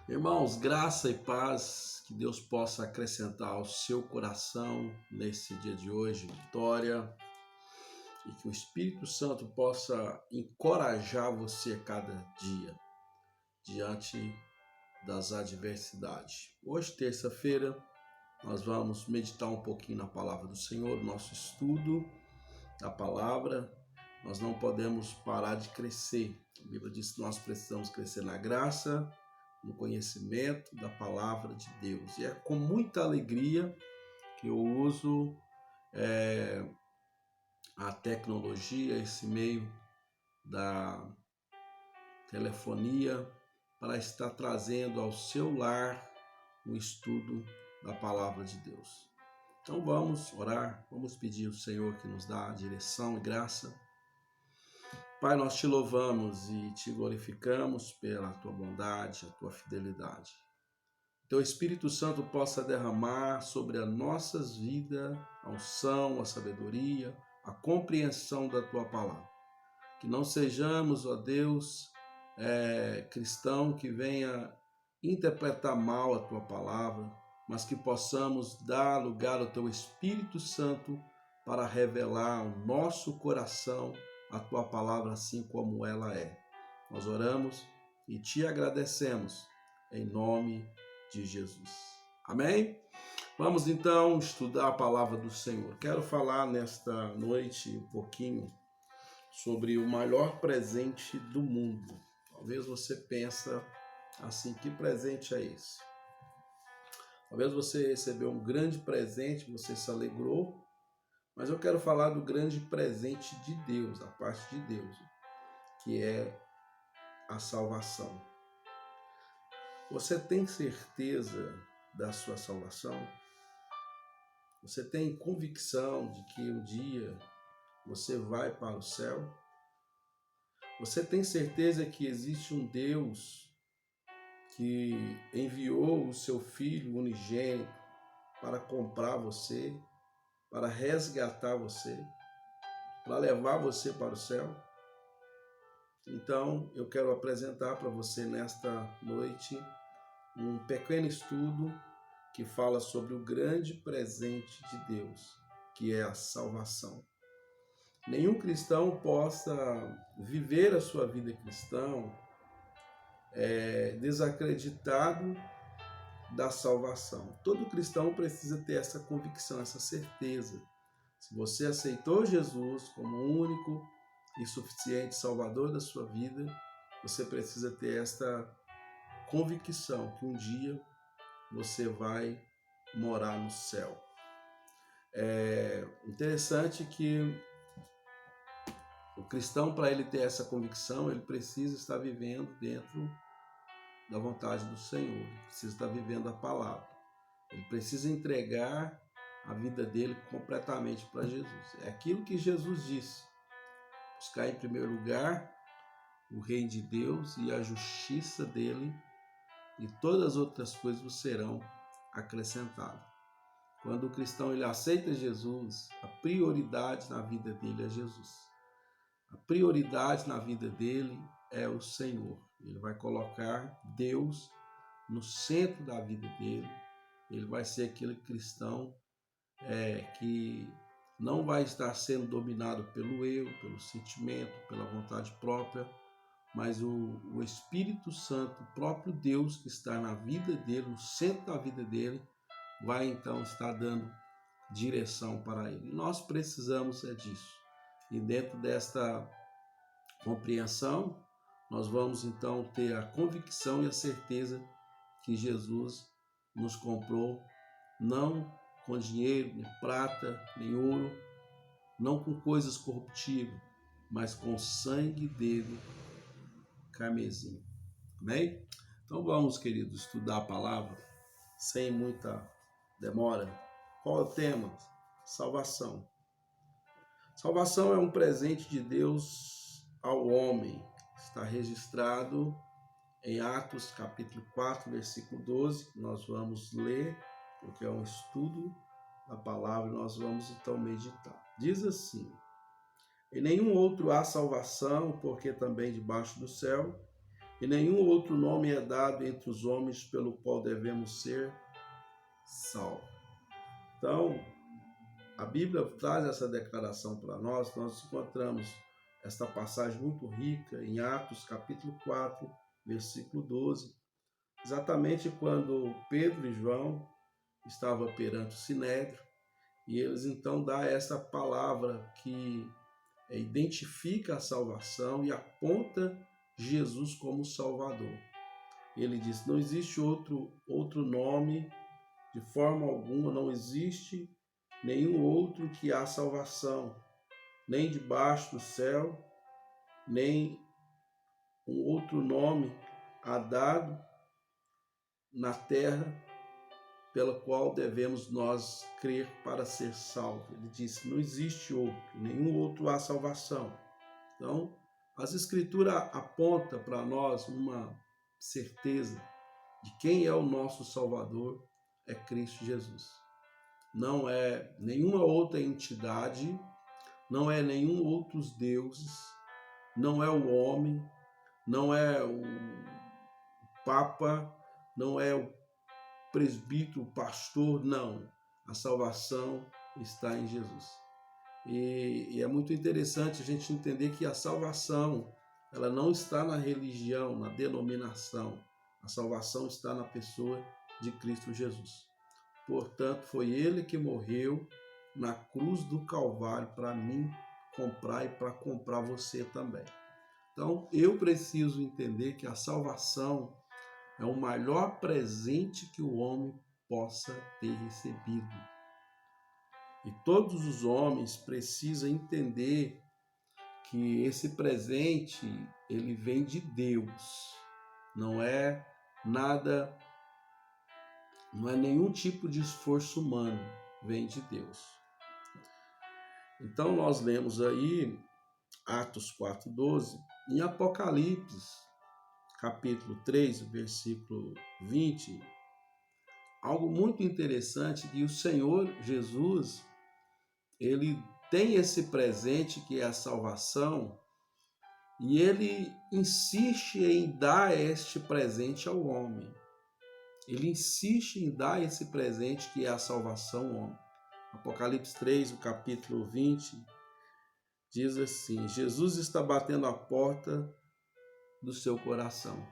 Irmãos, graça e paz, que Deus possa acrescentar ao seu coração nesse dia de hoje, vitória, e que o Espírito Santo possa encorajar você a cada dia diante das adversidades. Hoje, terça-feira, nós vamos meditar um pouquinho na palavra do Senhor, nosso estudo da palavra. Nós não podemos parar de crescer. A Bíblia diz que nós precisamos crescer na graça, no conhecimento da palavra de Deus. E é com muita alegria que eu uso a tecnologia, esse meio da telefonia, para estar trazendo ao seu lar o estudo da palavra de Deus. Então vamos orar, vamos pedir ao Senhor que nos dá direção e graça. Pai, nós te louvamos e te glorificamos pela tua bondade, a tua fidelidade. Teu Espírito Santo possa derramar sobre as nossas vidas a unção, a sabedoria, a compreensão da tua palavra. Que não sejamos, ó Deus, cristão que venha interpretar mal a tua palavra, mas que possamos dar lugar ao teu Espírito Santo para revelar ao nosso coração a tua palavra assim como ela é. Nós oramos e te agradecemos em nome de Jesus. Amém? Vamos então estudar a palavra do Senhor. Quero falar nesta noite um pouquinho sobre o maior presente do mundo. Talvez você pense assim, que presente é esse? Talvez você recebeu um grande presente, você se alegrou, mas eu quero falar do grande presente de Deus, da parte de Deus, que é a salvação. Você tem certeza da sua salvação? Você tem convicção de que um dia você vai para o céu? Você tem certeza que existe um Deus que enviou o seu Filho unigênito para comprar você, para resgatar você, para levar você para o céu? Então, eu quero apresentar para você nesta noite um pequeno estudo que fala sobre o grande presente de Deus, que é a salvação. Nenhum cristão possa viver a sua vida cristã desacreditado da salvação. Todo cristão precisa ter essa convicção, essa certeza. Se você aceitou Jesus como o único e suficiente Salvador da sua vida, você precisa ter esta convicção que um dia você vai morar no céu. É interessante que o cristão, para ele ter essa convicção, ele precisa estar vivendo dentro da vontade do Senhor, ele precisa estar vivendo a palavra, ele precisa entregar a vida dele completamente para Jesus. É aquilo que Jesus disse: buscar em primeiro lugar o reino de Deus e a justiça dele, e todas as outras coisas vos serão acrescentadas. Quando o cristão ele aceita Jesus, a prioridade na vida dele é Jesus. A prioridade na vida dele é o Senhor. Ele vai colocar Deus no centro da vida dele. Ele vai ser aquele cristão que não vai estar sendo dominado pelo eu, pelo sentimento, pela vontade própria, mas o Espírito Santo, o próprio Deus que está na vida dele, no centro da vida dele, vai então estar dando direção para ele. E nós precisamos disso. E dentro desta compreensão, nós vamos então ter a convicção e a certeza que Jesus nos comprou não com dinheiro, nem prata, nem ouro, não com coisas corruptíveis, mas com o sangue dele carmesim. Amém? Então vamos, queridos, estudar a palavra sem muita demora. Qual é o tema? Salvação. Salvação é um presente de Deus ao homem. Está registrado em Atos capítulo 4, versículo 12. Nós vamos ler, porque é um estudo da palavra, nós vamos então meditar. Diz assim: em nenhum outro há salvação, porque também debaixo do céu e nenhum outro nome é dado entre os homens pelo qual devemos ser salvos. Então, a Bíblia traz essa declaração para nós. Nós encontramos esta passagem muito rica em Atos, capítulo 4, versículo 12, exatamente quando Pedro e João estavam perante o Sinédrio, e eles então dão essa palavra que identifica a salvação e aponta Jesus como Salvador. Ele diz: não existe outro nome, de forma alguma, não existe nenhum outro que há salvação, nem debaixo do céu, nem um outro nome há dado na terra pela qual devemos nós crer para ser salvos. Ele disse: não existe outro, nenhum outro há salvação. Então, as Escrituras apontam para nós uma certeza de quem é o nosso Salvador, é Cristo Jesus. Não é nenhuma outra entidade, não é nenhum outros deuses, não é o homem, não é o Papa, não é o presbítero, o pastor, não. A salvação está em Jesus. E é muito interessante a gente entender que a salvação, ela não está na religião, na denominação. A salvação está na pessoa de Cristo Jesus. Portanto, foi ele que morreu na cruz do Calvário para mim comprar e para comprar você também. Então, eu preciso entender que a salvação é o maior presente que o homem possa ter recebido. E todos os homens precisam entender que esse presente, ele vem de Deus. Não é nada, não é nenhum tipo de esforço humano, vem de Deus. Então nós lemos aí Atos 4:12, em Apocalipse, capítulo 3, versículo 20, algo muito interessante, que o Senhor Jesus, ele tem esse presente que é a salvação, e ele insiste em dar este presente ao homem. Ele insiste em dar esse presente que é a salvação ao homem. Apocalipse 3, o capítulo 20, diz assim: Jesus está batendo a porta do seu coração.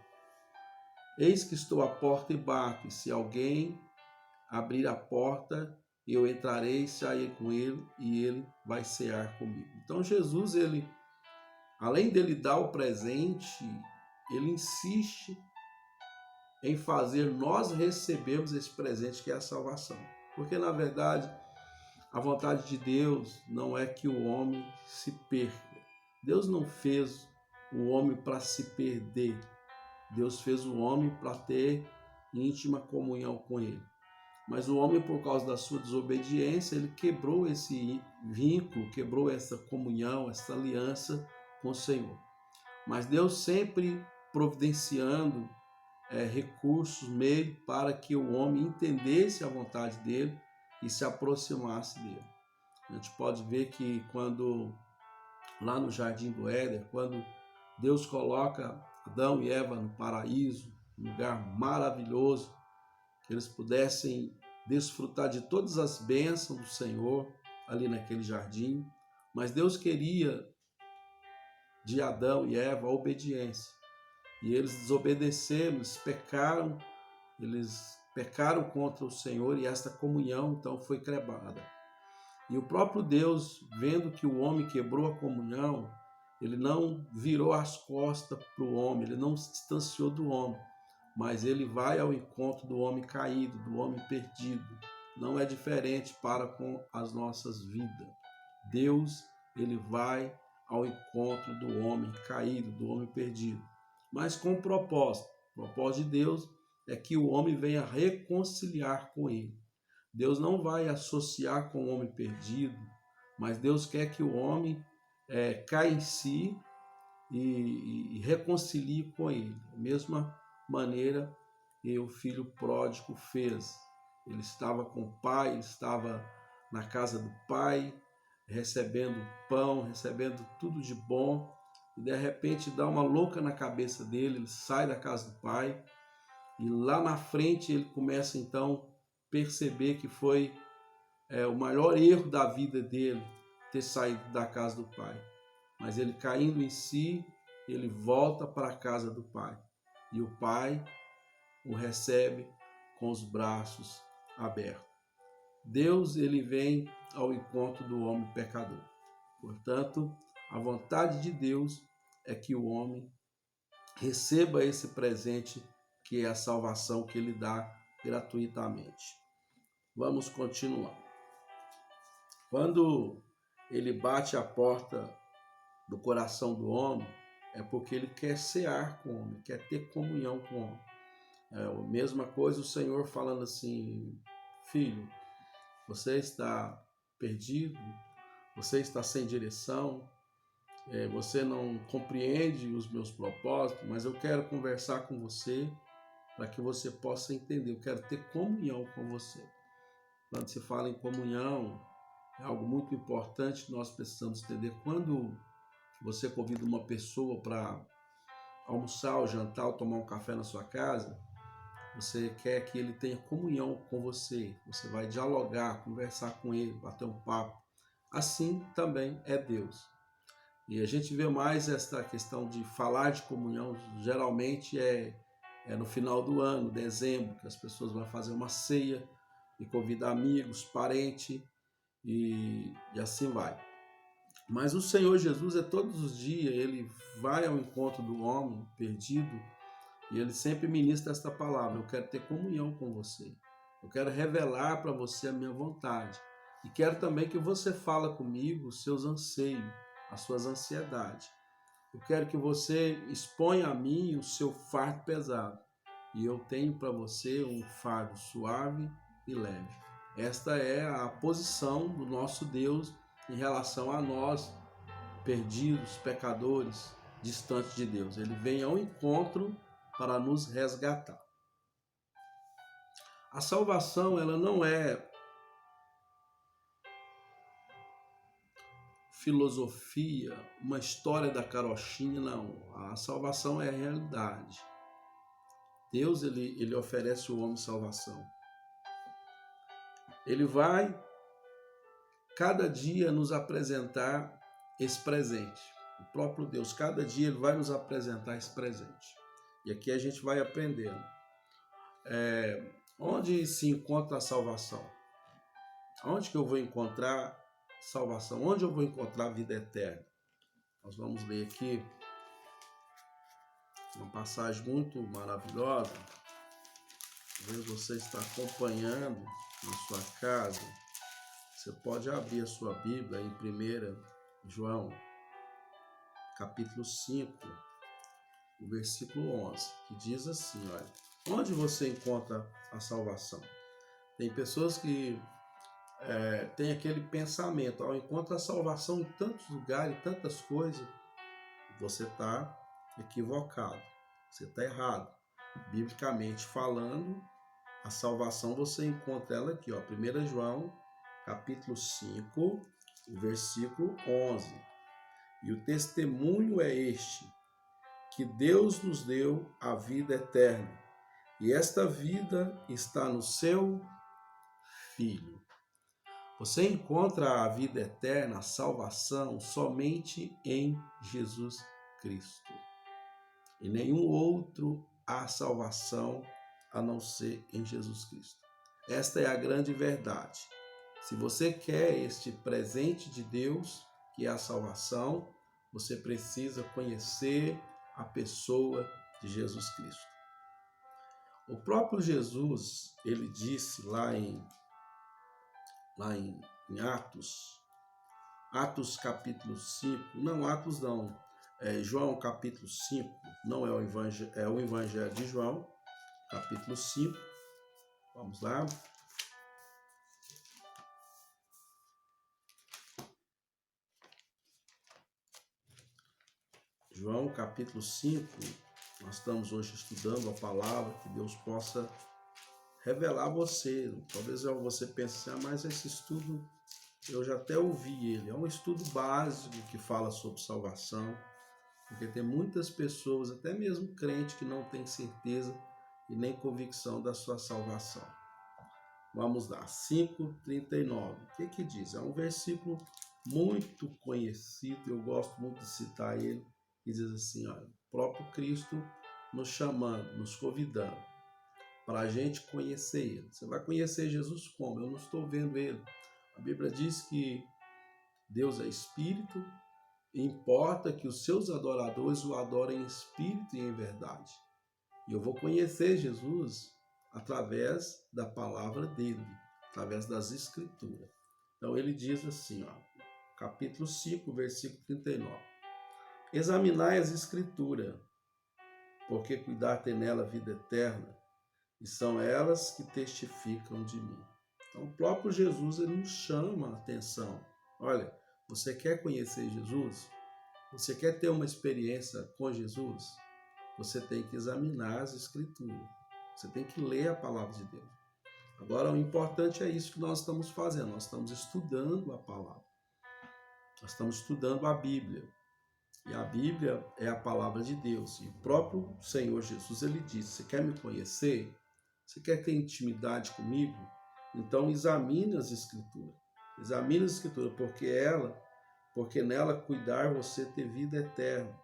Eis que estou à porta e bato, e se alguém abrir a porta, eu entrarei e sairei com ele, e ele vai cear comigo. Então Jesus, ele, além dele dar o presente, ele insiste em fazer nós recebermos esse presente que é a salvação. Porque, na verdade, a vontade de Deus não é que o homem se perca. Deus não fez o homem para se perder. Deus fez o homem para ter íntima comunhão com ele. Mas o homem, por causa da sua desobediência, ele quebrou esse vínculo, quebrou essa comunhão, essa aliança com o Senhor. Mas Deus sempre providenciando recursos, meios para que o homem entendesse a vontade dele e se aproximasse dele. A gente pode ver que quando, lá no Jardim do Éden, quando Deus coloca Adão e Eva no paraíso, um lugar maravilhoso, que eles pudessem desfrutar de todas as bênçãos do Senhor ali naquele jardim, mas Deus queria de Adão e Eva a obediência. E eles desobedeceram, eles pecaram contra o Senhor, e esta comunhão então foi quebrada. E o próprio Deus, vendo que o homem quebrou a comunhão, ele não virou as costas para o homem, ele não se distanciou do homem, mas ele vai ao encontro do homem caído, do homem perdido. Não é diferente para com as nossas vidas. Deus, ele vai ao encontro do homem caído, do homem perdido, mas com um propósito. O propósito de Deus é que o homem venha reconciliar com ele. Deus não vai associar com o homem perdido, mas Deus quer que o homem caia em si e reconcilie com ele. Da mesma maneira que o filho pródigo fez. Ele estava com o pai, ele estava na casa do pai, recebendo pão, recebendo tudo de bom, e de repente dá uma louca na cabeça dele, ele sai da casa do pai, e lá na frente ele começa então a perceber que foi o maior erro da vida dele ter saído da casa do pai. Mas ele caindo em si, ele volta para a casa do pai. E o pai o recebe com os braços abertos. Deus, ele vem ao encontro do homem pecador. Portanto, a vontade de Deus é que o homem receba esse presente que é a salvação que ele dá gratuitamente. Vamos continuar. Quando ele bate a porta do coração do homem, é porque ele quer cear com o homem, quer ter comunhão com o homem. É a mesma coisa o Senhor falando assim: filho, você está perdido, você está sem direção, você não compreende os meus propósitos, mas eu quero conversar com você para que você possa entender, eu quero ter comunhão com você. Quando se fala em comunhão, é algo muito importante que nós precisamos entender. Quando você convida uma pessoa para almoçar ou jantar ou tomar um café na sua casa, você quer que ele tenha comunhão com você, você vai dialogar, conversar com ele, bater um papo. Assim também é Deus. E a gente vê mais esta questão de falar de comunhão, geralmente é no final do ano, dezembro, que as pessoas vão fazer uma ceia e convidar amigos, parentes e assim vai. Mas o Senhor Jesus todos os dias, ele vai ao encontro do homem perdido e ele sempre ministra esta palavra: eu quero ter comunhão com você, eu quero revelar para você a minha vontade e quero também que você fale comigo os seus anseios, as suas ansiedades. Eu quero que você exponha a mim o seu fardo pesado e eu tenho para você um fardo suave e leve. Esta é a posição do nosso Deus em relação a nós, perdidos, pecadores, distantes de Deus. Ele vem ao encontro para nos resgatar. A salvação, ela não é filosofia, uma história da carochinha, não. A salvação é a realidade. Deus, ele oferece ao homem salvação. Ele vai cada dia nos apresentar esse presente. O próprio Deus, cada dia ele vai nos apresentar esse presente. E aqui a gente vai aprendendo. Onde se encontra a salvação? Onde que eu vou encontrar salvação? Onde eu vou encontrar a vida eterna? Nós vamos ler aqui uma passagem muito maravilhosa. Talvez você está acompanhando na sua casa. Você pode abrir a sua Bíblia em 1 João, capítulo 5, o versículo 11, que diz assim, olha: onde você encontra a salvação? Tem pessoas que têm aquele pensamento: ao encontrar a salvação em tantos lugares, tantas coisas. Você está equivocado, você está errado. Biblicamente falando, a salvação você encontra ela aqui, ó, 1 João, capítulo 5, o versículo 11. E o testemunho é este, que Deus nos deu a vida eterna, e esta vida está no seu Filho. Você encontra a vida eterna, a salvação, somente em Jesus Cristo. Em nenhum outro há salvação a não ser em Jesus Cristo. Esta é a grande verdade. Se você quer este presente de Deus, que é a salvação, você precisa conhecer a pessoa de Jesus Cristo. O próprio Jesus, ele disse lá em Atos capítulo 5, João capítulo 5, não é o Evangelho, é o Evangelho de João, capítulo 5, vamos lá. João capítulo 5, nós estamos hoje estudando a palavra, que Deus possa revelar a você. Talvez você pense assim, mas esse estudo eu já até ouvi ele. É um estudo básico que fala sobre salvação. Porque tem muitas pessoas, até mesmo crente, que não tem certeza e nem convicção da sua salvação. Vamos lá, 5:39. O que diz? É um versículo muito conhecido, eu gosto muito de citar ele, que diz assim, olha, o próprio Cristo nos chamando, nos convidando para a gente conhecer ele. Você vai conhecer Jesus como? Eu não estou vendo ele. A Bíblia diz que Deus é espírito e importa que os seus adoradores o adorem em espírito e em verdade. E eu vou conhecer Jesus através da palavra dele, através das escrituras. Então ele diz assim, ó, capítulo 5, versículo 39. Examinai as escrituras, porque cuidar tem nela vida eterna, e são elas que testificam de mim. Então o próprio Jesus ele nos chama a atenção. Olha, você quer conhecer Jesus? Você quer ter uma experiência com Jesus? Você tem que examinar as escrituras. Você tem que ler a palavra de Deus. Agora, o importante é isso que nós estamos fazendo. Nós estamos estudando a palavra. Nós estamos estudando a Bíblia. E a Bíblia é a palavra de Deus. E o próprio Senhor Jesus, ele disse, você quer me conhecer? Você quer ter intimidade comigo? Então, examine as escrituras. Examine as escrituras, porque nela cuidar você ter vida eterna.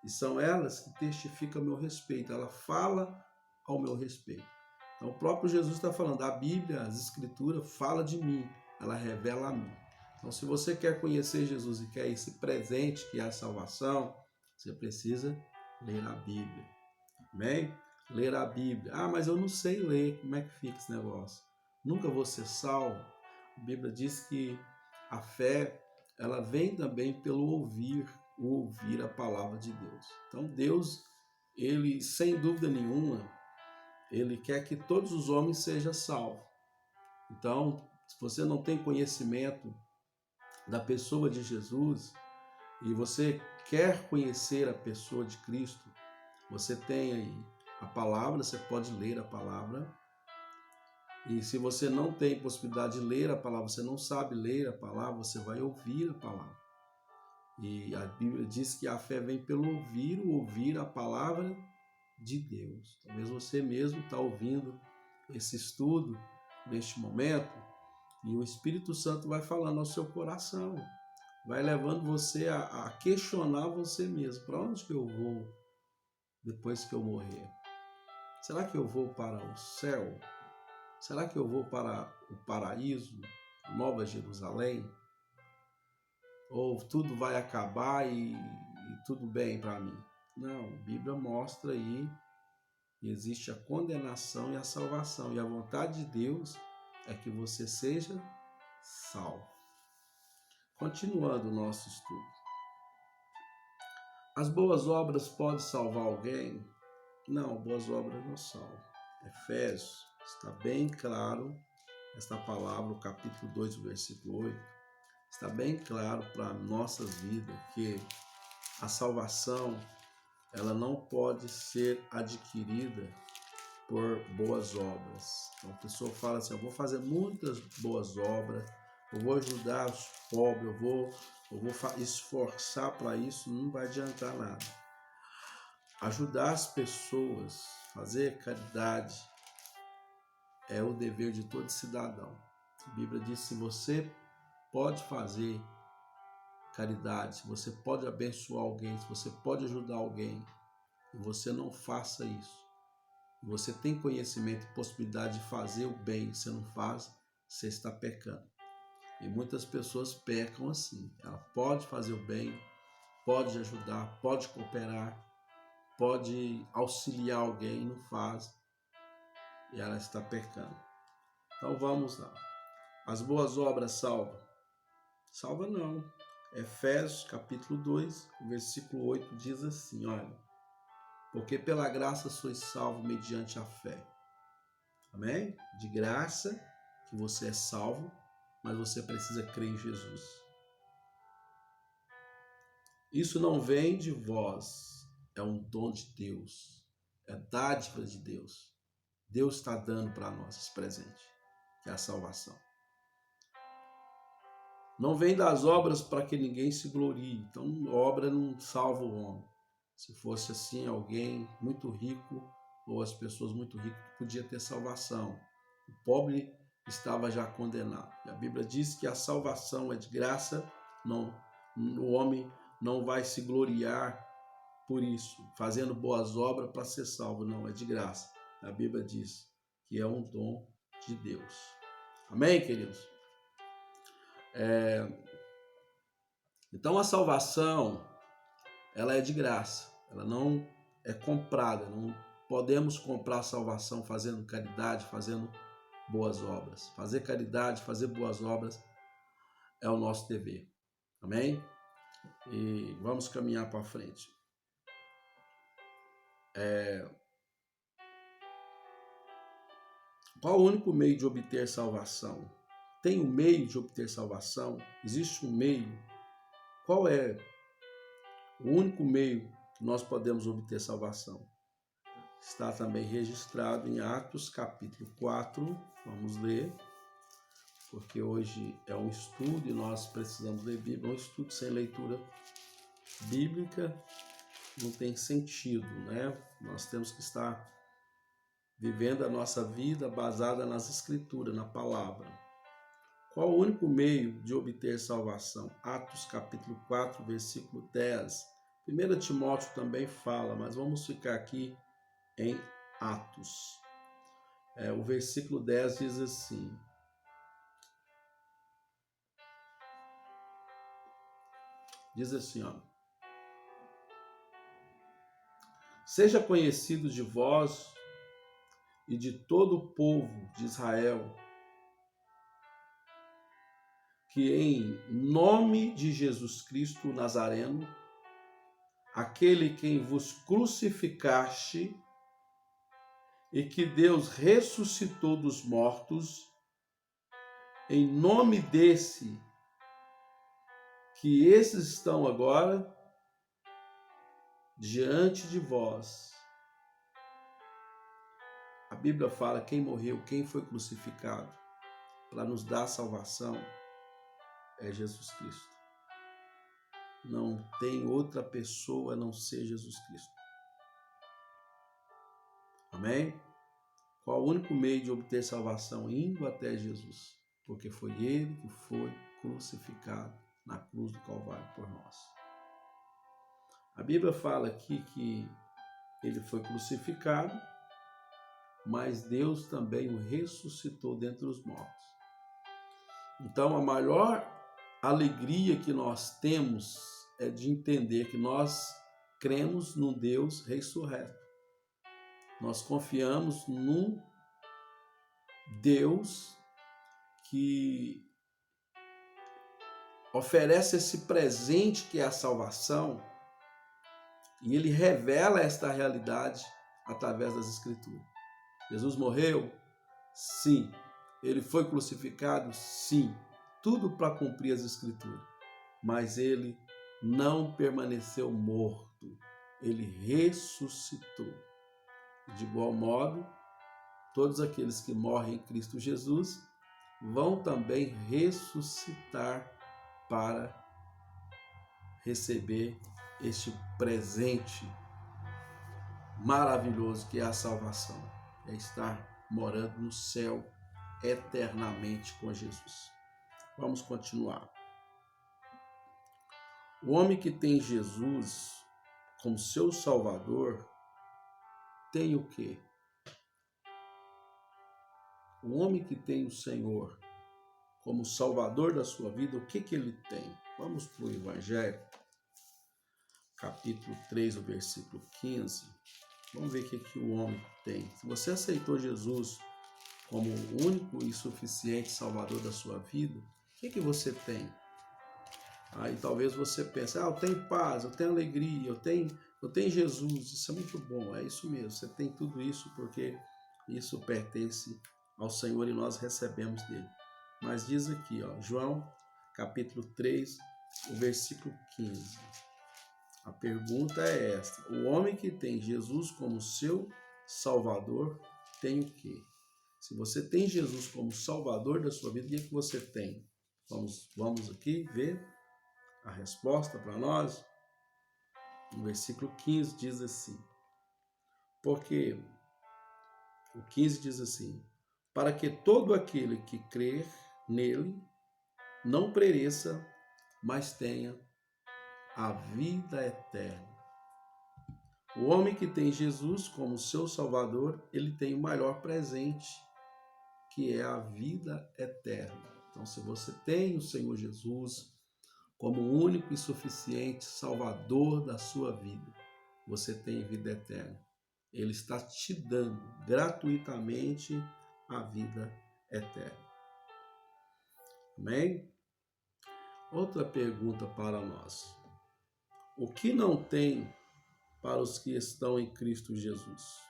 E são elas que testificam a meu respeito. Ela fala ao meu respeito. Então o próprio Jesus está falando, a Bíblia, as Escrituras, fala de mim. Ela revela a mim. Então se você quer conhecer Jesus e quer esse presente que é a salvação, você precisa ler a Bíblia. Amém? Ler a Bíblia. Ah, mas eu não sei ler. Como é que fica esse negócio? Nunca vou ser salvo. A Bíblia diz que a fé, ela vem também pelo ouvir a palavra de Deus. Então Deus, ele sem dúvida nenhuma, ele quer que todos os homens sejam salvos. Então, se você não tem conhecimento da pessoa de Jesus e você quer conhecer a pessoa de Cristo, você tem aí a palavra, você pode ler a palavra. E se você não tem possibilidade de ler a palavra, você não sabe ler a palavra, você vai ouvir a palavra. E a Bíblia diz que a fé vem pelo ouvir a palavra de Deus. Talvez você mesmo está ouvindo esse estudo neste momento e o Espírito Santo vai falando ao seu coração, vai levando você a questionar você mesmo. Para onde que eu vou depois que eu morrer? Será que eu vou para o céu? Será que eu vou para o paraíso, Nova Jerusalém? Ou tudo vai acabar e tudo bem para mim? Não, a Bíblia mostra aí que existe a condenação e a salvação. E a vontade de Deus é que você seja salvo. Continuando o nosso estudo. As boas obras podem salvar alguém? Não, boas obras não salvam. Efésios, está bem claro esta palavra, o capítulo 2, versículo 8. Está bem claro para a nossa vida que a salvação ela não pode ser adquirida por boas obras. Então a pessoa fala assim, eu vou fazer muitas boas obras, eu vou ajudar os pobres, eu vou esforçar para isso, não vai adiantar nada. Ajudar as pessoas, fazer caridade é o dever de todo cidadão. A Bíblia diz que se você pode fazer caridade, se você pode abençoar alguém, se você pode ajudar alguém, e você não faça isso, e você tem conhecimento e possibilidade de fazer o bem, e você não faz, você está pecando. E muitas pessoas pecam assim. Ela pode fazer o bem, pode ajudar, pode cooperar, pode auxiliar alguém e não faz, e ela está pecando. Então vamos lá. As boas obras salvam? Salva não. Efésios capítulo 2, versículo 8 diz assim, olha, porque pela graça sois salvos mediante a fé. Amém? De graça que você é salvo, mas você precisa crer em Jesus. Isso não vem de vós, é um dom de Deus, é dádiva de Deus. Deus está dando para nós esse presente, que é a salvação. Não vem das obras para que ninguém se glorie. Então, obra não salva o homem. Se fosse assim, alguém muito rico ou as pessoas muito ricas podia ter salvação. O pobre estava já condenado. E a Bíblia diz que a salvação é de graça, não, o homem não vai se gloriar por isso, fazendo boas obras para ser salvo, não, é de graça. A Bíblia diz que é um dom de Deus. Amém, queridos? Então a salvação, ela é de graça, ela não é comprada, não podemos comprar a salvação fazendo caridade, fazendo boas obras. Fazer caridade, fazer boas obras é o nosso dever. Amém? E vamos caminhar para frente. Qual o único meio de obter salvação? Tem um meio de obter salvação? Existe um meio? Qual é o único meio que nós podemos obter salvação? Está também registrado em Atos capítulo 4. Vamos ler, porque hoje é um estudo e nós precisamos ler Bíblia. Um estudo sem leitura bíblica não tem sentido, né? Nós temos que estar vivendo a nossa vida baseada nas Escrituras, na palavra. Qual o único meio de obter salvação? Atos capítulo 4, versículo 10. 1 Timóteo também fala, mas vamos ficar aqui em Atos. O versículo 10 diz assim: ó, seja conhecido de vós e de todo o povo de Israel que em nome de Jesus Cristo Nazareno, aquele quem vos crucificaste e que Deus ressuscitou dos mortos, em nome desse, que esses estão agora diante de vós. A Bíblia fala quem morreu, quem foi crucificado para nos dar salvação é Jesus Cristo. Não tem outra pessoa a não ser Jesus Cristo. Amém? Qual o único meio de obter salvação? Indo até Jesus, porque foi Ele que foi crucificado na cruz do Calvário por nós. A Bíblia fala aqui que Ele foi crucificado, mas Deus também o ressuscitou dentre os mortos. Então, a maior alegria que nós temos é de entender que nós cremos num Deus ressurreto. Nós confiamos num Deus que oferece esse presente que é a salvação, e ele revela esta realidade através das Escrituras. Jesus morreu? Sim. Ele foi crucificado? Sim. Tudo para cumprir as Escrituras. Mas ele não permaneceu morto. Ele ressuscitou. De igual modo, todos aqueles que morrem em Cristo Jesus vão também ressuscitar para receber este presente maravilhoso que é a salvação. É estar morando no céu eternamente com Jesus. Vamos continuar. O homem que tem Jesus como seu Salvador tem o quê? O homem que tem o Senhor como Salvador da sua vida, o que ele tem? Vamos para o Evangelho, capítulo 3, o versículo 15. Vamos ver o que o homem tem. Se você aceitou Jesus como o único e suficiente Salvador da sua vida, o que você tem? Aí talvez você pense, eu tenho paz, eu tenho alegria, eu tenho Jesus, isso é muito bom, é isso mesmo, você tem tudo isso porque isso pertence ao Senhor e nós recebemos dele. Mas diz aqui, João, capítulo 3, o versículo 15. A pergunta é esta: o homem que tem Jesus como seu Salvador tem o quê? Se você tem Jesus como Salvador da sua vida, o que você tem? Vamos aqui ver a resposta para nós. no versículo 15 diz assim, porque o 15 diz assim, para que todo aquele que crer nele não pereça, mas tenha a vida eterna. O homem que tem Jesus como seu Salvador, ele tem o maior presente, que é a vida eterna. Então, se você tem o Senhor Jesus como o único e suficiente Salvador da sua vida, você tem vida eterna. Ele está te dando gratuitamente a vida eterna. Amém? Outra pergunta para nós. O que não tem para os que estão em Cristo Jesus?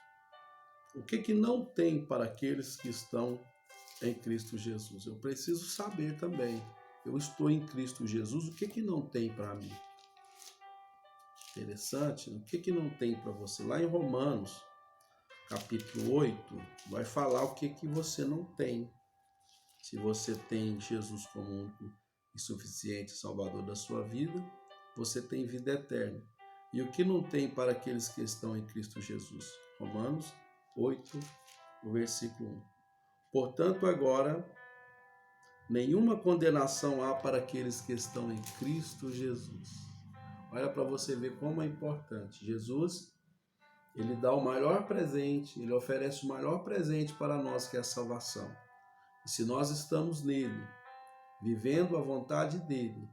O que não tem para aqueles que estão em Cristo Jesus? Eu preciso saber também. Eu estou em Cristo Jesus, o que não tem para mim? Interessante, o que não tem para você? Lá em Romanos, capítulo 8, vai falar o que você não tem. Se você tem Jesus como único e suficiente Salvador da sua vida, você tem vida eterna. E o que não tem para aqueles que estão em Cristo Jesus? Romanos 8, o versículo 1. Portanto, agora, nenhuma condenação há para aqueles que estão em Cristo Jesus. Olha para você ver como é importante. Jesus, ele dá o maior presente, ele oferece o maior presente para nós, que é a salvação. E se nós estamos nele, vivendo a vontade dele,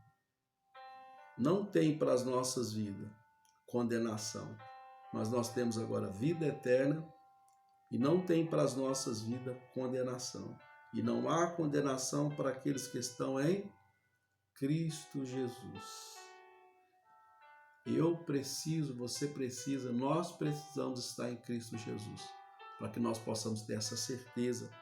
não tem para as nossas vidas condenação, mas nós temos agora vida eterna e não tem para as nossas vidas condenação. E não há condenação para aqueles que estão em Cristo Jesus. Eu preciso, você precisa, nós precisamos estar em Cristo Jesus, para que nós possamos ter essa certeza